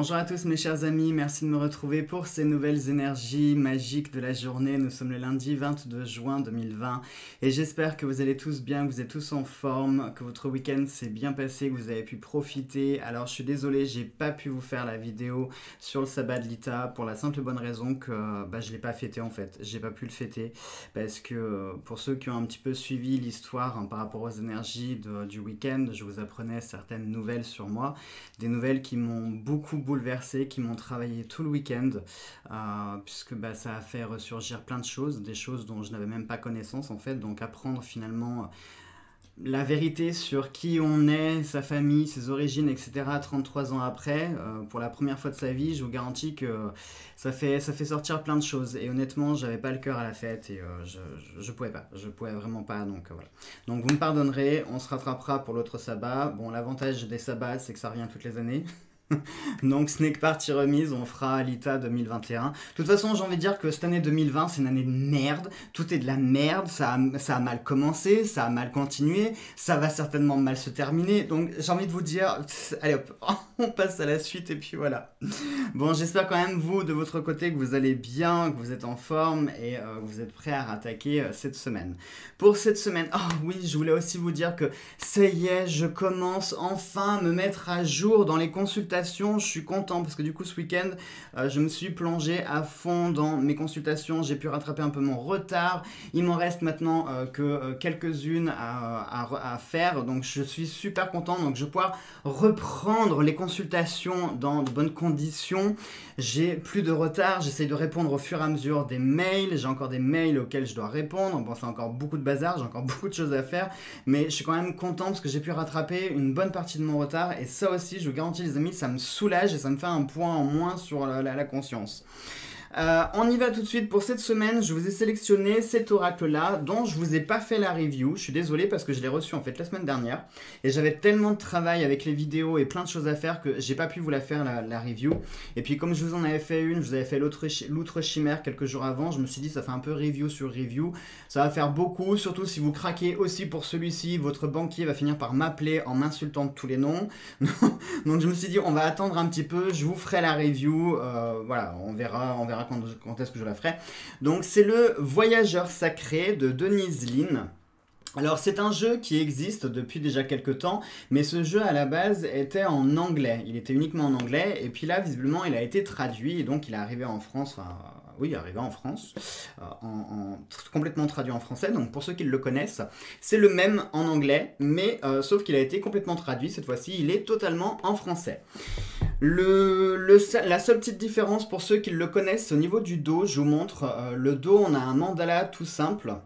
Bonjour à tous mes chers amis, merci de me retrouver pour ces nouvelles énergies magiques de la journée. Nous sommes le lundi 22 juin 2020 et j'espère que vous allez tous bien, que vous êtes tous en forme, que votre week-end s'est bien passé, que vous avez pu profiter. Alors je suis désolé, j'ai pas pu vous faire la vidéo sur le sabbat de Lita pour la simple et bonne raison que je l'ai pas fêté en fait. J'ai pas pu le fêter parce que pour ceux qui ont un petit peu suivi l'histoire par rapport aux énergies du week-end, je vous apprenais certaines nouvelles sur moi, des nouvelles qui m'ont beaucoup bouleversé, qui m'ont travaillé tout le week-end, puisque ça a fait ressurgir plein de choses, des choses dont je n'avais même pas connaissance en fait, donc apprendre finalement la vérité sur qui on est, sa famille, ses origines, etc. 33 ans après, pour la première fois de sa vie, je vous garantis que ça fait sortir plein de choses. Et honnêtement, j'avais pas le cœur à la fête et je pouvais pas, je pouvais vraiment pas. Donc voilà. Donc vous me pardonnerez, on se rattrapera pour l'autre sabbat. Bon, l'avantage des sabbats, c'est que ça revient toutes les années. Donc Snake Party remise, on fera Alita 2021. De toute façon, j'ai envie de dire que cette année 2020, c'est une année de merde. Tout est de la merde, ça a mal commencé, ça a mal continué, ça va certainement mal se terminer. Donc j'ai envie de vous dire, allez hop, on passe à la suite et puis voilà. Bon, j'espère quand même, vous, de votre côté, que vous allez bien, que vous êtes en forme et que vous êtes prêts à rattaquer cette semaine. Pour cette semaine, oh oui, je voulais aussi vous dire que ça y est, je commence enfin à me mettre à jour dans les consultations. Je suis content parce que du coup ce week-end je me suis plongé à fond dans mes consultations, j'ai pu rattraper un peu mon retard, il m'en reste maintenant que quelques-unes à faire, donc je suis super content, donc je vais pouvoir reprendre les consultations dans de bonnes conditions. J'ai plus de retard, j'essaye de répondre au fur et à mesure des mails, j'ai encore des mails auxquels je dois répondre, bon c'est encore beaucoup de bazar, j'ai encore beaucoup de choses à faire, mais je suis quand même content parce que j'ai pu rattraper une bonne partie de mon retard et ça aussi je vous garantis les amis, ça me soulage et ça me fait un point en moins sur la conscience. On y va tout de suite pour cette semaine. Je vous ai sélectionné cet oracle-là dont je vous ai pas fait la review. Je suis désolé parce que je l'ai reçu en fait la semaine dernière et j'avais tellement de travail avec les vidéos et plein de choses à faire que j'ai pas pu vous la faire la review. Et puis comme je vous en avais fait une, je vous avais fait l'outre chimère quelques jours avant, je me suis dit ça fait un peu review sur review. Ça va faire beaucoup, surtout si vous craquez aussi pour celui-ci. Votre banquier va finir par m'appeler en m'insultant de tous les noms. Donc je me suis dit on va attendre un petit peu, je vous ferai la review. Voilà, on verra quand est-ce que je la ferai. Donc c'est le Voyageur Sacré de Denise Linn. Alors c'est un jeu qui existe depuis déjà quelques temps, mais ce jeu à la base était en anglais, il était uniquement en anglais, et puis là visiblement il a été traduit, et donc il est arrivé en France, oui, arrivé en France, complètement traduit en français, donc pour ceux qui le connaissent, c'est le même en anglais, mais sauf qu'il a été complètement traduit, cette fois-ci il est totalement en français. La seule petite différence pour ceux qui le connaissent, au niveau du dos, je vous montre, le dos on a un mandala tout simple,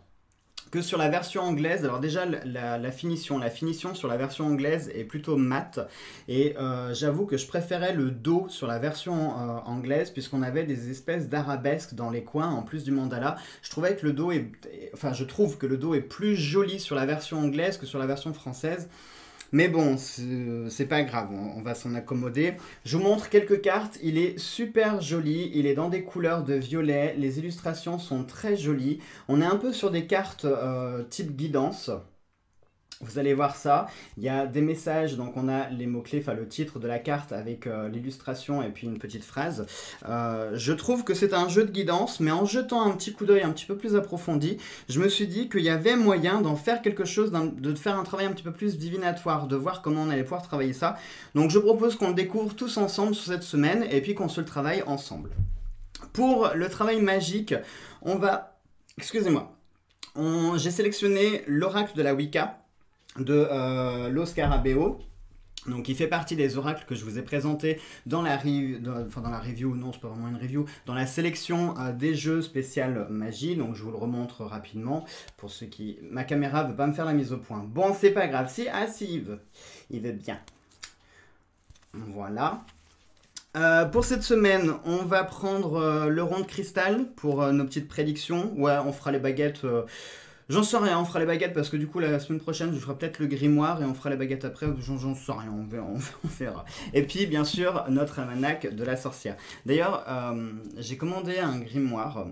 que sur la version anglaise. Alors déjà la finition sur la version anglaise est plutôt mat et j'avoue que je préférais le dos sur la version anglaise puisqu'on avait des espèces d'arabesques dans les coins en plus du mandala. Je trouve que le dos est plus joli sur la version anglaise que sur la version française. Mais bon, c'est pas grave, on va s'en accommoder. Je vous montre quelques cartes, il est super joli, il est dans des couleurs de violet, les illustrations sont très jolies. On est un peu sur des cartes type guidance. Vous allez voir ça, il y a des messages, donc on a les mots-clés, enfin le titre de la carte avec l'illustration et puis une petite phrase. Je trouve que c'est un jeu de guidance, mais en jetant un petit coup d'œil un petit peu plus approfondi, je me suis dit qu'il y avait moyen d'en faire quelque chose, de faire un travail un petit peu plus divinatoire, de voir comment on allait pouvoir travailler ça. Donc je propose qu'on le découvre tous ensemble sur cette semaine et puis qu'on se le travaille ensemble. Pour le travail magique, on va... Excusez-moi. J'ai sélectionné l'oracle de la Wicca de Lo Scarabeo. Donc il fait partie des oracles que je vous ai présentés dans la review, non c'est pas vraiment une review, dans la sélection des jeux spécial magie, donc je vous le remontre rapidement, pour ceux qui... Ma caméra veut pas me faire la mise au point. Bon c'est pas grave, si il veut bien. Voilà. Pour cette semaine, on va prendre le rond de cristal pour nos petites prédictions. Ouais, on fera les baguettes... J'en sais rien, on fera les baguettes parce que du coup la semaine prochaine je ferai peut-être le grimoire et on fera les baguettes après, j'en sais rien, on verra. Et puis bien sûr notre almanach de la sorcière. D'ailleurs j'ai commandé un grimoire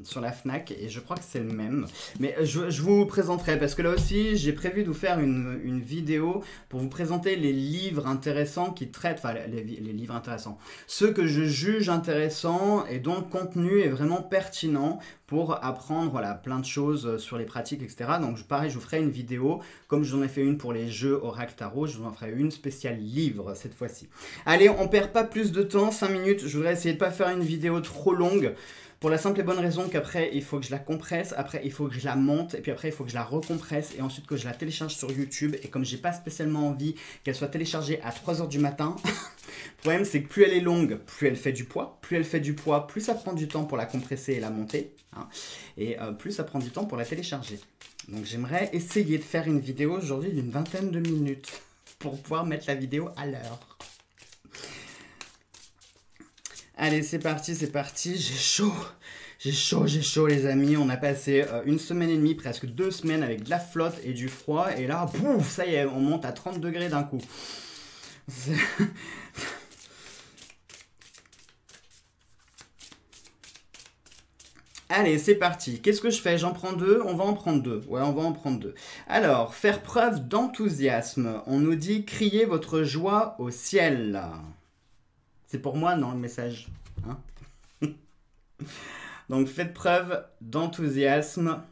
sur la Fnac et je crois que c'est le même. Mais je vous présenterai parce que là aussi j'ai prévu de vous faire une vidéo pour vous présenter les livres intéressants qui traitent, enfin les livres intéressants, ceux que je juge intéressants et dont le contenu est vraiment pertinent pour apprendre voilà, plein de choses sur les pratiques, etc. Donc pareil, je vous ferai une vidéo, comme je vous en ai fait une pour les jeux Oracle Tarot, je vous en ferai une spéciale livre cette fois-ci. Allez, on perd pas plus de temps, 5 minutes, je voudrais essayer de pas faire une vidéo trop longue, pour la simple et bonne raison qu'après, il faut que je la compresse, après il faut que je la monte, et puis après il faut que je la recompresse, et ensuite que je la télécharge sur YouTube, et comme j'ai pas spécialement envie qu'elle soit téléchargée à 3 h du matin, le problème c'est que plus elle est longue, plus elle fait du poids, plus elle fait du poids, plus ça prend du temps pour la compresser et la monter, hein, et plus ça prend du temps pour la télécharger. Donc j'aimerais essayer de faire une vidéo aujourd'hui d'une 20aine de minutes, pour pouvoir mettre la vidéo à l'heure. Allez, c'est parti, j'ai chaud les amis, on a passé 1 semaine et demie, presque 2 semaines avec de la flotte et du froid, et là, pouf, ça y est, on monte à 30 degrés d'un coup. Allez, c'est parti. Qu'est-ce que je fais? J'en prends 2? On va en prendre 2. Ouais, on va en prendre 2. Alors, faire preuve d'enthousiasme. On nous dit « Criez votre joie au ciel ». C'est pour moi, non, le message, hein. Donc, faites preuve d'enthousiasme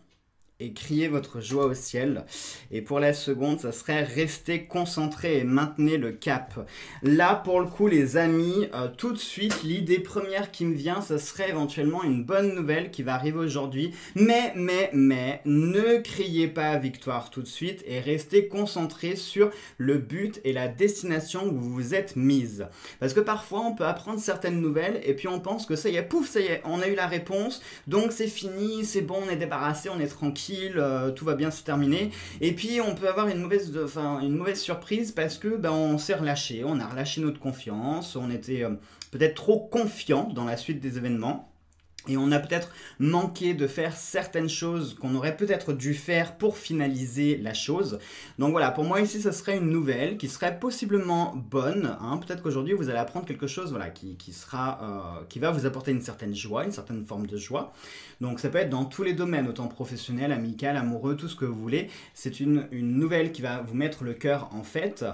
et criez votre joie au ciel. Et pour la seconde, ça serait rester concentré et maintenez le cap. Là, pour le coup, les amis, tout de suite, l'idée première qui me vient, ça serait éventuellement une bonne nouvelle qui va arriver aujourd'hui. Mais, ne criez pas victoire tout de suite et restez concentré sur le but et la destination où vous vous êtes mise. Parce que parfois, on peut apprendre certaines nouvelles et puis on pense que ça y est, pouf, ça y est, on a eu la réponse, donc c'est fini, c'est bon, on est débarrassé, on est tranquille. Tout va bien se terminer, et puis on peut avoir une mauvaise surprise parce que on s'est relâché, on a relâché notre confiance, on était peut-être trop confiant dans la suite des événements. Et on a peut-être manqué de faire certaines choses qu'on aurait peut-être dû faire pour finaliser la chose. Donc voilà, pour moi ici, ça serait une nouvelle qui serait possiblement bonne, hein. Peut-être qu'aujourd'hui, vous allez apprendre quelque chose voilà, qui va vous apporter une certaine joie, une certaine forme de joie. Donc ça peut être dans tous les domaines, autant professionnel, amical, amoureux, tout ce que vous voulez. C'est une nouvelle qui va vous mettre le cœur en fête.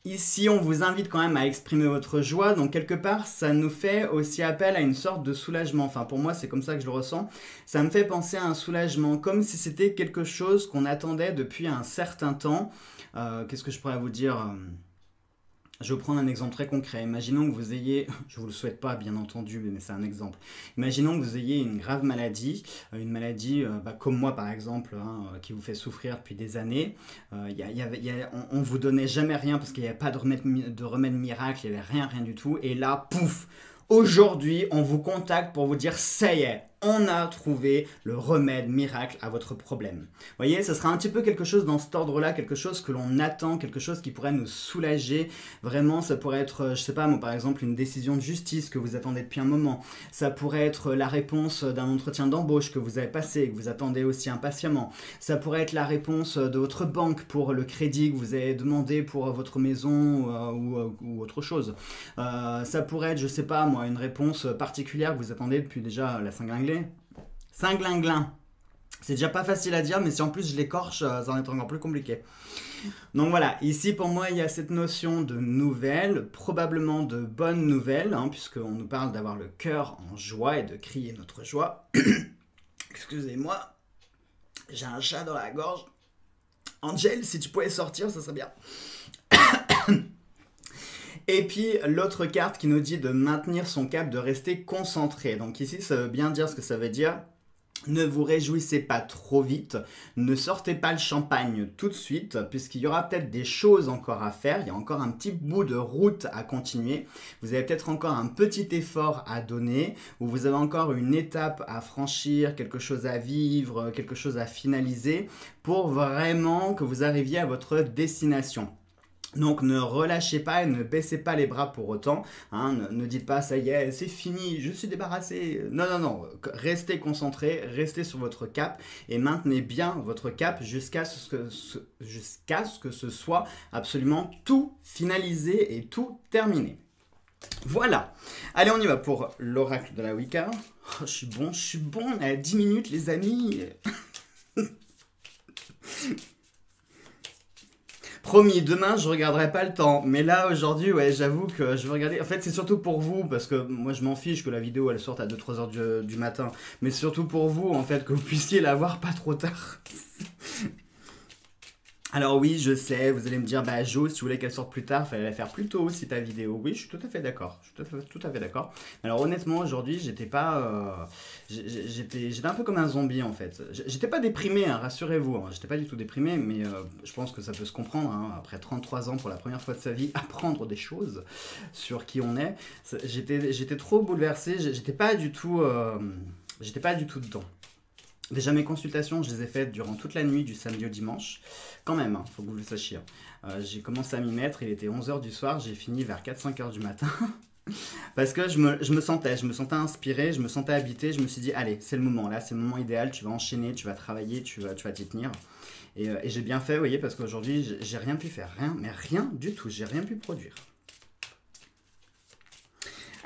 Ici, on vous invite quand même à exprimer votre joie, donc quelque part, ça nous fait aussi appel à une sorte de soulagement. Enfin, pour moi, c'est comme ça que je le ressens. Ça me fait penser à un soulagement, comme si c'était quelque chose qu'on attendait depuis un certain temps. Qu'est-ce que je pourrais vous dire ? Je vais vous prendre un exemple très concret. Imaginons que vous ayez, je ne vous le souhaite pas bien entendu, mais c'est un exemple. Imaginons que vous ayez une grave maladie, une maladie comme moi par exemple, hein, qui vous fait souffrir depuis des années. On ne vous donnait jamais rien parce qu'il n'y avait pas de remède miracle, il n'y avait rien du tout. Et là, pouf, aujourd'hui, on vous contacte pour vous dire ça y est, on a trouvé le remède miracle à votre problème. Vous voyez, ce sera un petit peu quelque chose dans cet ordre-là, quelque chose que l'on attend, quelque chose qui pourrait nous soulager. Vraiment, ça pourrait être, je sais pas, moi, par exemple, une décision de justice que vous attendez depuis un moment. Ça pourrait être la réponse d'un entretien d'embauche que vous avez passé, que vous attendez aussi impatiemment. Ça pourrait être la réponse de votre banque pour le crédit que vous avez demandé pour votre maison ou autre chose. Ça pourrait être, je sais pas, moi, une réponse particulière que vous attendez depuis déjà la Saint-Glinglin. Saint-Glinglin. C'est déjà pas facile à dire, mais si en plus je l'écorche, ça va être encore plus compliqué. Donc voilà, ici pour moi il y a cette notion de nouvelle, probablement de bonne nouvelle, hein, puisqu'on nous parle d'avoir le cœur en joie et de crier notre joie. Excusez-moi, j'ai un chat dans la gorge. Angel, si tu pouvais sortir, ça serait bien. Et puis l'autre carte qui nous dit de maintenir son cap, de rester concentré. Donc ici ça veut bien dire ce que ça veut dire. Ne vous réjouissez pas trop vite, ne sortez pas le champagne tout de suite, puisqu'il y aura peut-être des choses encore à faire, il y a encore un petit bout de route à continuer, vous avez peut-être encore un petit effort à donner, ou vous avez encore une étape à franchir, quelque chose à vivre, quelque chose à finaliser, pour vraiment que vous arriviez à votre destination. Donc ne relâchez pas et ne baissez pas les bras pour autant. Hein, ne dites pas ça y est, c'est fini, je suis débarrassé. Non, non, non. Restez concentré, restez sur votre cap et maintenez bien votre cap jusqu'à ce que ce soit absolument tout finalisé et tout terminé. Voilà. Allez, on y va pour l'oracle de la Wicca. Oh, je suis bon. À 10 minutes, les amis. Promis, demain je regarderai pas le temps. Mais là aujourd'hui, ouais, j'avoue que je vais regarder. En fait, c'est surtout pour vous, parce que moi je m'en fiche que la vidéo elle sorte à 2-3 heures du matin. Mais c'est surtout pour vous, en fait, que vous puissiez la voir pas trop tard. Alors oui, je sais, vous allez me dire, bah Jo, si tu voulais qu'elle sorte plus tard, fallait la faire plus tôt aussi ta vidéo. Oui, je suis tout à fait d'accord. Je suis tout à fait d'accord. Alors honnêtement, aujourd'hui, j'étais pas, j'étais un peu comme un zombie en fait. J'étais pas déprimé, hein, rassurez-vous. Hein, j'étais pas du tout déprimé, mais je pense que ça peut se comprendre. Hein, après 33 ans pour la première fois de sa vie, apprendre des choses sur qui on est. J'étais trop bouleversé. J'étais pas du tout, j'étais pas du tout dedans. Déjà mes consultations, je les ai faites durant toute la nuit du samedi au dimanche. Quand même, hein, faut que vous le sachiez. J'ai commencé à m'y mettre, il était 11 h du soir, j'ai fini vers 4-5 h du matin. Parce que je me sentais inspiré, je me sentais habité, je me suis dit, allez, c'est le moment, là, c'est le moment idéal, tu vas enchaîner, tu vas travailler, tu vas t'y tenir. Et j'ai bien fait, vous voyez, parce qu'aujourd'hui, j'ai rien pu faire, rien, mais rien du tout, j'ai rien pu produire.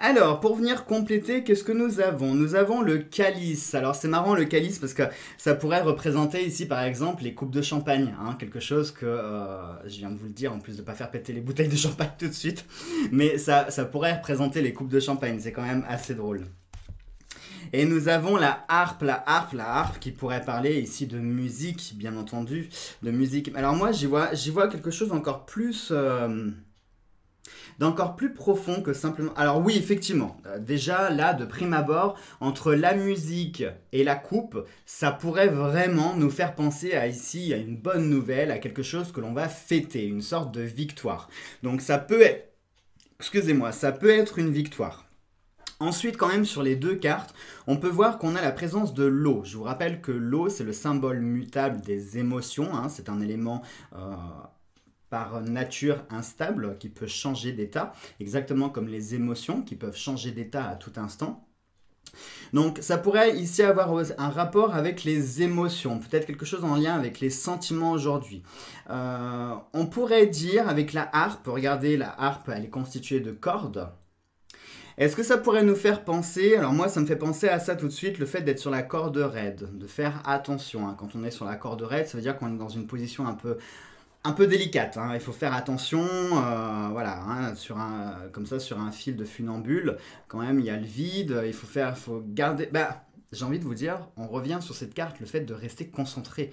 Alors, pour venir compléter, qu'est-ce que nous avons? Nous avons le calice. Alors, c'est marrant le calice parce que ça pourrait représenter ici, par exemple, les coupes de champagne. Hein, quelque chose que, je viens de vous le dire, en plus de ne pas faire péter les bouteilles de champagne tout de suite. Mais ça pourrait représenter les coupes de champagne. C'est quand même assez drôle. Et nous avons la harpe qui pourrait parler ici de musique, bien entendu. De musique. Alors moi, j'y vois quelque chose encore plus... d'encore plus profond que simplement... Alors oui, effectivement, déjà là, de prime abord, entre la musique et la coupe, ça pourrait vraiment nous faire penser à ici, à une bonne nouvelle, à quelque chose que l'on va fêter, une sorte de victoire. Donc ça peut être... Excusez-moi, ça peut être une victoire. Ensuite, quand même, sur les deux cartes, on peut voir qu'on a la présence de l'eau. Je vous rappelle que l'eau, c'est le symbole mutable des émotions. Hein, c'est un élément... par nature instable, qui peut changer d'état, exactement comme les émotions qui peuvent changer d'état à tout instant. Donc ça pourrait ici avoir un rapport avec les émotions, peut-être quelque chose en lien avec les sentiments aujourd'hui. On pourrait dire avec la harpe, regardez la harpe, elle est constituée de cordes. Est-ce que ça pourrait nous faire penser, alors moi ça me fait penser à ça tout de suite, le fait d'être sur la corde raide, de faire attention. Hein. Quand on est sur la corde raide, ça veut dire qu'on est dans une position un peu délicate, hein. Il faut faire attention, voilà, hein, comme ça sur un fil de funambule, quand même il y a le vide, il faut garder, j'ai envie de vous dire, on revient sur cette carte, le fait de rester concentré.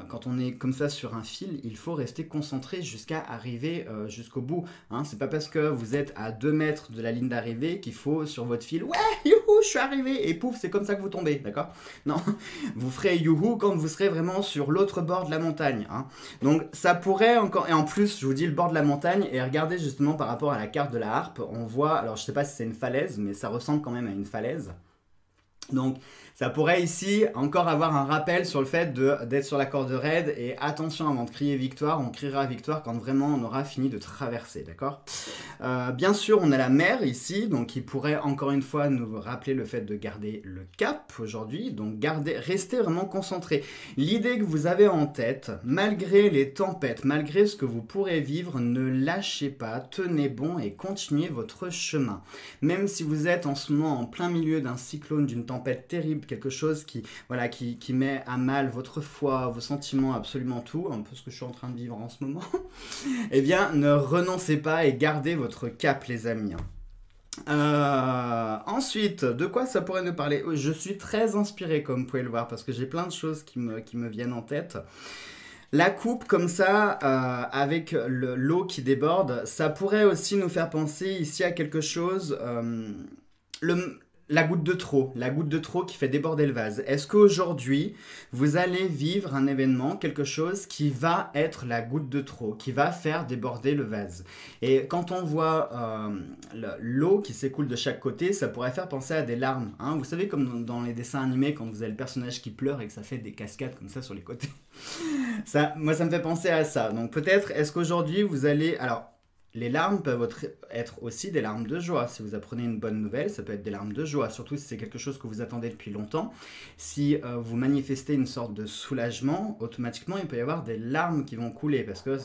Quand on est comme ça sur un fil, il faut rester concentré jusqu'à arriver jusqu'au bout. Hein. C'est pas parce que vous êtes à 2 mètres de la ligne d'arrivée qu'il faut sur votre fil, ouais, youhou, je suis arrivé, et pouf, c'est comme ça que vous tombez, d'accord? Non, vous ferez youhou quand vous serez vraiment sur l'autre bord de la montagne. Hein. Donc ça pourrait encore, et en plus, je vous dis le bord de la montagne, et regardez justement par rapport à la carte de la harpe, on voit, alors je sais pas si c'est une falaise, mais ça ressemble quand même à une falaise. Donc ça pourrait ici encore avoir un rappel sur le fait d'être sur la corde raide et attention avant de crier victoire, on criera victoire quand vraiment on aura fini de traverser, d'accord? Bien sûr on a la mer ici, donc qui pourrait encore une fois nous rappeler le fait de garder le cap aujourd'hui, donc restez vraiment concentré. L'idée que vous avez en tête, malgré les tempêtes, malgré ce que vous pourrez vivre, ne lâchez pas, tenez bon et continuez votre chemin. Même si vous êtes en ce moment en plein milieu d'un cyclone, d'une tempête terrible, quelque chose qui met à mal votre foi, vos sentiments, absolument tout, un peu ce que je suis en train de vivre en ce moment, eh bien, ne renoncez pas et gardez votre cap, les amis. Ensuite, de quoi ça pourrait nous parler? Je suis très inspiré, comme vous pouvez le voir, parce que j'ai plein de choses qui me viennent en tête. La coupe comme ça, avec l'eau qui déborde, ça pourrait aussi nous faire penser ici à quelque chose... la goutte de trop qui fait déborder le vase. Est-ce qu'aujourd'hui, vous allez vivre un événement, quelque chose qui va être la goutte de trop, qui va faire déborder le vase? Et quand on voit l'eau qui s'écoule de chaque côté, ça pourrait faire penser à des larmes. Hein. Vous savez, comme dans les dessins animés, quand vous avez le personnage qui pleure et que ça fait des cascades comme ça sur les côtés. Moi, ça me fait penser à ça. Donc peut-être, est-ce qu'aujourd'hui, vous allez... Alors, les larmes peuvent être aussi des larmes de joie. Si vous apprenez une bonne nouvelle, ça peut être des larmes de joie, surtout si c'est quelque chose que vous attendez depuis longtemps. Si vous manifestez une sorte de soulagement, automatiquement, il peut y avoir des larmes qui vont couler, parce que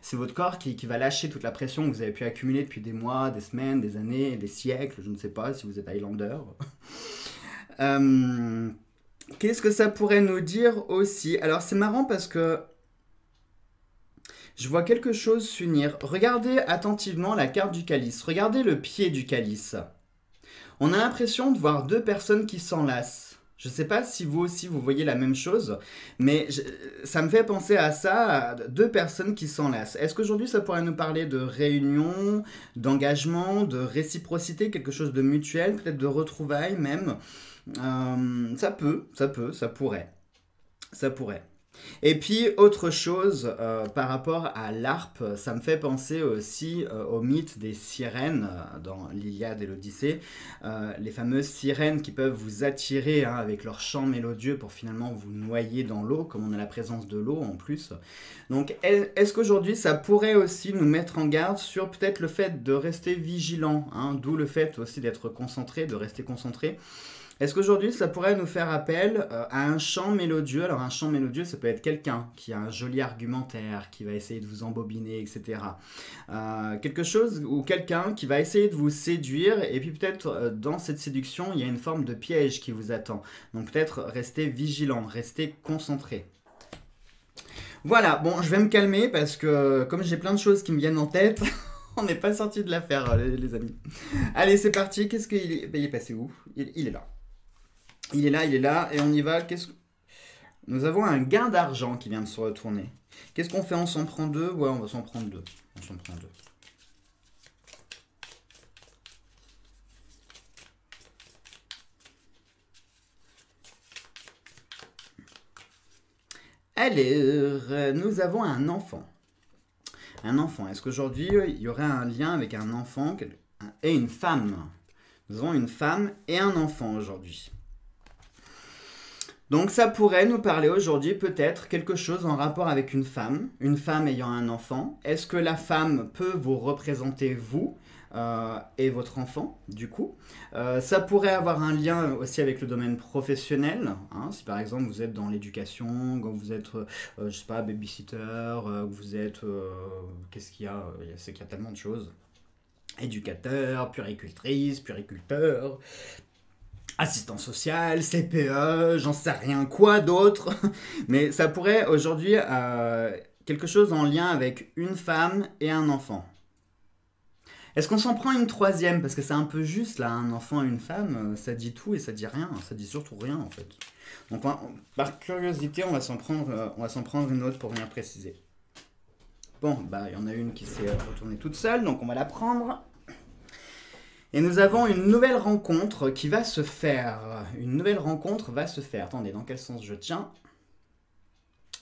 c'est votre corps qui va lâcher toute la pression que vous avez pu accumuler depuis des mois, des semaines, des années, des siècles, je ne sais pas si vous êtes Highlander. Qu'est-ce que ça pourrait nous dire aussi? Alors c'est marrant parce que je vois quelque chose s'unir. Regardez attentivement la carte du calice. Regardez le pied du calice. On a l'impression de voir deux personnes qui s'enlacent. Je ne sais pas si vous aussi vous voyez la même chose, mais ça me fait penser à ça, à deux personnes qui s'enlacent. Est-ce qu'aujourd'hui ça pourrait nous parler de réunion, d'engagement, de réciprocité, quelque chose de mutuel, peut-être de retrouvailles même? Ça pourrait. Ça pourrait. Et puis, autre chose, par rapport à l'harpe, ça me fait penser aussi au mythe des sirènes dans l'Iliade et l'Odyssée. Les fameuses sirènes qui peuvent vous attirer hein, avec leur chant mélodieux pour finalement vous noyer dans l'eau, comme on a la présence de l'eau en plus. Donc, est-ce qu'aujourd'hui, ça pourrait aussi nous mettre en garde sur peut-être le fait de rester vigilant, hein, d'où le fait aussi d'être concentré, de rester concentré. Est-ce qu'aujourd'hui, ça pourrait nous faire appel à un chant mélodieux? Alors, un chant mélodieux, ça peut être quelqu'un qui a un joli argumentaire, qui va essayer de vous embobiner, etc. Quelque chose ou quelqu'un qui va essayer de vous séduire, et puis peut-être dans cette séduction, il y a une forme de piège qui vous attend. Donc peut-être restez vigilant, restez concentré. Voilà, bon, je vais me calmer parce que comme j'ai plein de choses qui me viennent en tête... On n'est pas sorti de l'affaire, les amis. Allez, c'est parti. Qu'est-ce qu'il est... Ben, il est passé où? Il est là. Il est là, et on y va. Nous avons un gain d'argent qui vient de se retourner. Qu'est-ce qu'on fait? On s'en prend deux? Ouais, on va s'en prendre deux. On s'en prend deux. Alors, nous avons un enfant. Un enfant. Est-ce qu'aujourd'hui, il y aurait un lien avec un enfant et une femme? Nous avons une femme et un enfant aujourd'hui. Donc ça pourrait nous parler aujourd'hui peut-être quelque chose en rapport avec une femme ayant un enfant. Est-ce que la femme peut vous représenter vous et votre enfant du coup? Ça pourrait avoir un lien aussi avec le domaine professionnel, hein, si par exemple vous êtes dans l'éducation, quand vous êtes, je sais pas, babysitter, vous êtes, qu'est-ce qu'il y a? C'est qu'il y a tellement de choses. Éducateur, puéricultrice, puériculteur... Assistant social, CPE, j'en sais rien quoi d'autre. Mais ça pourrait aujourd'hui quelque chose en lien avec une femme et un enfant. Est-ce qu'on s'en prend une troisième? Parce que c'est un peu juste là, un enfant et une femme, ça dit tout et ça dit rien. Ça dit surtout rien en fait. Donc par curiosité, on va s'en prendre une autre pour venir préciser. Bon, bah il y en a une qui s'est retournée toute seule, donc on va la prendre. Et nous avons une nouvelle rencontre qui va se faire. Une nouvelle rencontre va se faire. Attendez, dans quel sens je tiens?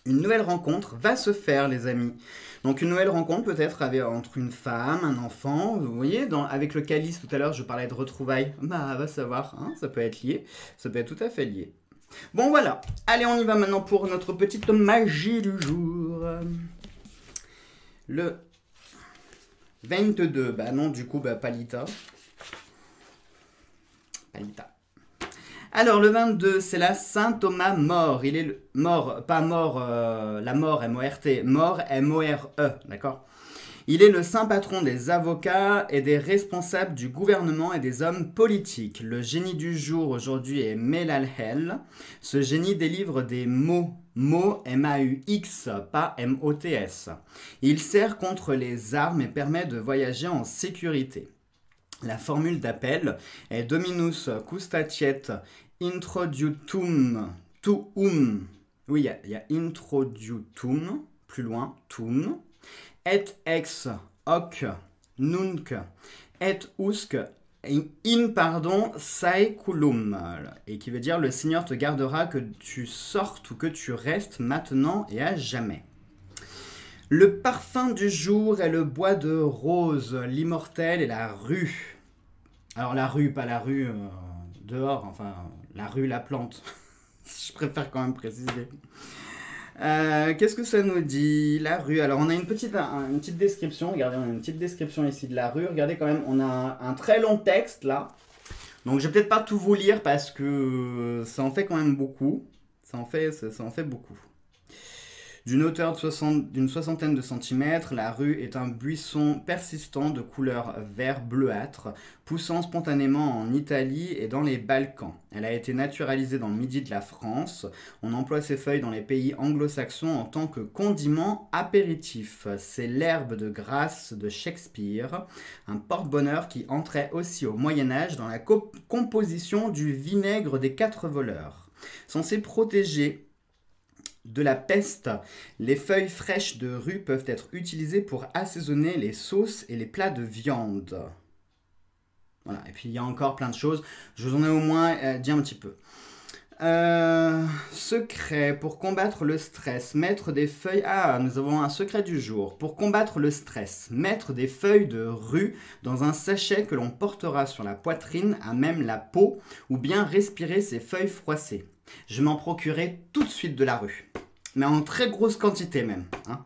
Une nouvelle rencontre va se faire, les amis. Donc une nouvelle rencontre peut-être entre une femme, un enfant. Vous voyez, avec le calice tout à l'heure, je parlais de retrouvailles. Bah, va savoir, hein, ça peut être lié. Ça peut être tout à fait lié. Bon, voilà. Allez, on y va maintenant pour notre petite magie du jour. Le 22. Bah non, du coup, bah Palita. Alors, le 22, c'est la Saint Thomas mort. Il est mort, pas mort, la mort, M-O-R-T, mort, M-O-R-E, d'accord? Il est le saint patron des avocats et des responsables du gouvernement et des hommes politiques. Le génie du jour aujourd'hui est Melalhel. Ce génie délivre des mots. Mots M-A-U-X, pas M-O-T-S. Il sert contre les armes et permet de voyager en sécurité. La formule d'appel est Dominus custatiet introdutum tuum. Oui, il y a introdutum, plus loin, tum. Et ex hoc nunc et usque pardon, saeculum, et qui veut dire le Seigneur te gardera que tu sortes ou que tu restes maintenant et à jamais. Le parfum du jour est le bois de rose, l'immortel et la rue. Alors la rue, pas la rue dehors, enfin la rue, la plante. Je préfère quand même préciser. Qu'est-ce que ça nous dit? La rue. Alors on a une petite description. Regardez, on a une petite description ici de la rue. Regardez quand même, on a un très long texte là. Donc je vais peut-être pas tout vous lire parce que ça en fait quand même beaucoup. Ça en fait beaucoup. D'une hauteur d'une soixantaine de centimètres, la rue est un buisson persistant de couleur vert bleuâtre, poussant spontanément en Italie et dans les Balkans. Elle a été naturalisée dans le midi de la France. On emploie ses feuilles dans les pays anglo-saxons en tant que condiment apéritif. C'est l'herbe de grâce de Shakespeare, un porte-bonheur qui entrait aussi au Moyen-Âge dans la composition du vinaigre des 4 voleurs. Censé protéger de la peste, les feuilles fraîches de rue peuvent être utilisées pour assaisonner les sauces et les plats de viande. Voilà, et puis il y a encore plein de choses. Je vous en ai au moins dit un petit peu. Secret pour combattre le stress, mettre des feuilles... Ah, nous avons un secret du jour. Pour combattre le stress, mettre des feuilles de rue dans un sachet que l'on portera sur la poitrine à même la peau, ou bien respirer ces feuilles froissées. Je m'en procurais tout de suite de la rue. Mais en très grosse quantité même. Hein.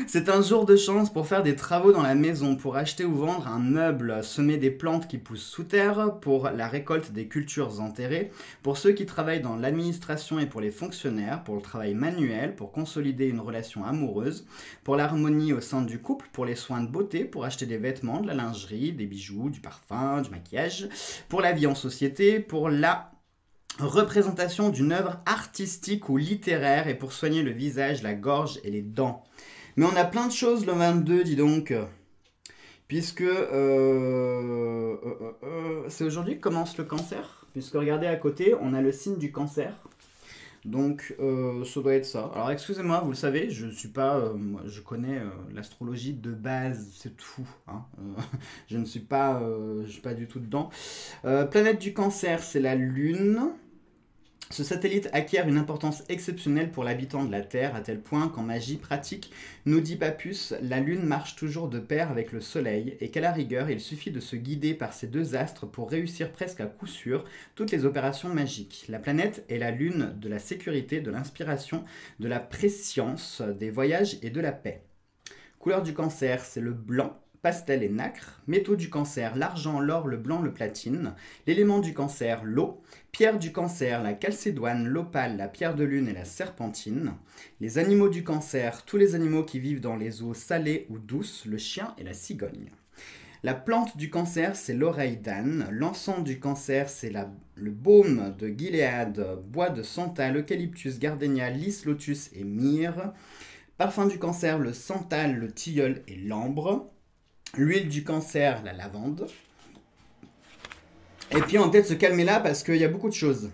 C'est un jour de chance pour faire des travaux dans la maison, pour acheter ou vendre un meuble, semer des plantes qui poussent sous terre, pour la récolte des cultures enterrées, pour ceux qui travaillent dans l'administration et pour les fonctionnaires, pour le travail manuel, pour consolider une relation amoureuse, pour l'harmonie au sein du couple, pour les soins de beauté, pour acheter des vêtements, de la lingerie, des bijoux, du parfum, du maquillage, pour la vie en société, pour la représentation d'une œuvre artistique ou littéraire et pour soigner le visage, la gorge et les dents. Mais on a plein de choses le 22, dis donc. Puisque c'est aujourd'hui que commence le cancer. Puisque regardez à côté, on a le signe du cancer. Donc ça doit être ça. Alors excusez-moi, vous le savez, je suis pas, je connais l'astrologie de base, c'est tout. Hein. Je ne suis pas, du tout dedans. Planète du cancer, c'est la Lune. Ce satellite acquiert une importance exceptionnelle pour l'habitant de la Terre, à tel point qu'en magie pratique, nous dit Papus, la Lune marche toujours de pair avec le Soleil, et qu'à la rigueur, il suffit de se guider par ces deux astres pour réussir presque à coup sûr toutes les opérations magiques. La planète est la Lune de la sécurité, de l'inspiration, de la prescience, des voyages et de la paix. Couleur du cancer, c'est le blanc. Pastel et nacre, métaux du cancer, l'argent, l'or, le blanc, le platine, l'élément du cancer, l'eau, pierre du cancer, la calcédoine, l'opale, la pierre de lune et la serpentine, les animaux du cancer, tous les animaux qui vivent dans les eaux salées ou douces, le chien et la cigogne. La plante du cancer, c'est l'oreille d'âne, l'encens du cancer, c'est le baume de Gilead, bois de santal, eucalyptus, gardénia, lys, lotus et myrrhe, parfum du cancer, le santal, le tilleul et l'ambre. L'huile du cancer, la lavande. Et puis on va peut-être se calmer là parce qu'il y a beaucoup de choses.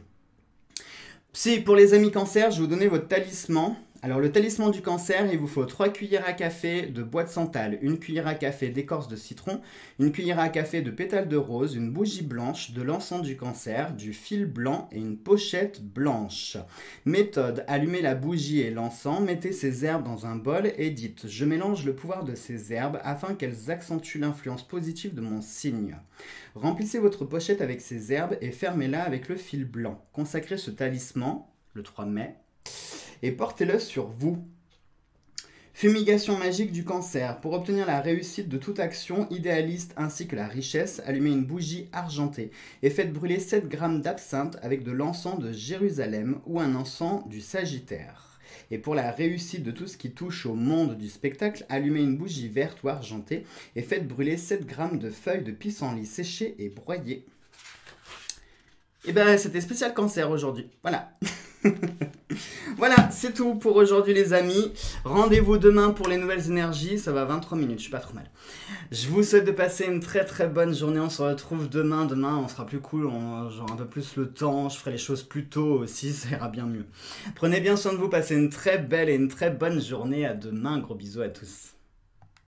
Si pour les amis cancer, je vais vous donner votre talisman. Alors le talisman du cancer, il vous faut 3 cuillères à café de bois de santal, 1 cuillère à café d'écorce de citron, 1 cuillère à café de pétales de rose, une bougie blanche, de l'encens du cancer, du fil blanc et une pochette blanche. Méthode, allumez la bougie et l'encens, mettez ces herbes dans un bol et dites « Je mélange le pouvoir de ces herbes afin qu'elles accentuent l'influence positive de mon signe. » Remplissez votre pochette avec ces herbes et fermez-la avec le fil blanc. Consacrez ce talisman, le 3 mai, et portez-le sur vous. Fumigation magique du cancer. Pour obtenir la réussite de toute action idéaliste ainsi que la richesse, allumez une bougie argentée et faites brûler 7 g d'absinthe avec de l'encens de Jérusalem ou un encens du Sagittaire. Et pour la réussite de tout ce qui touche au monde du spectacle, allumez une bougie verte ou argentée et faites brûler 7 g de feuilles de pissenlit séchées et broyées. Et ben c'était spécial cancer aujourd'hui. Voilà. Voilà, c'est tout pour aujourd'hui les amis. Rendez-vous demain pour les nouvelles énergies. Ça va 23 minutes, je suis pas trop mal. Je vous souhaite de passer une très très bonne journée. On se retrouve demain. Demain, on sera plus cool. On aura un peu plus le temps. Je ferai les choses plus tôt aussi. Ça ira bien mieux. Prenez bien soin de vous. Passez une très belle et une très bonne journée. À demain. Gros bisous à tous.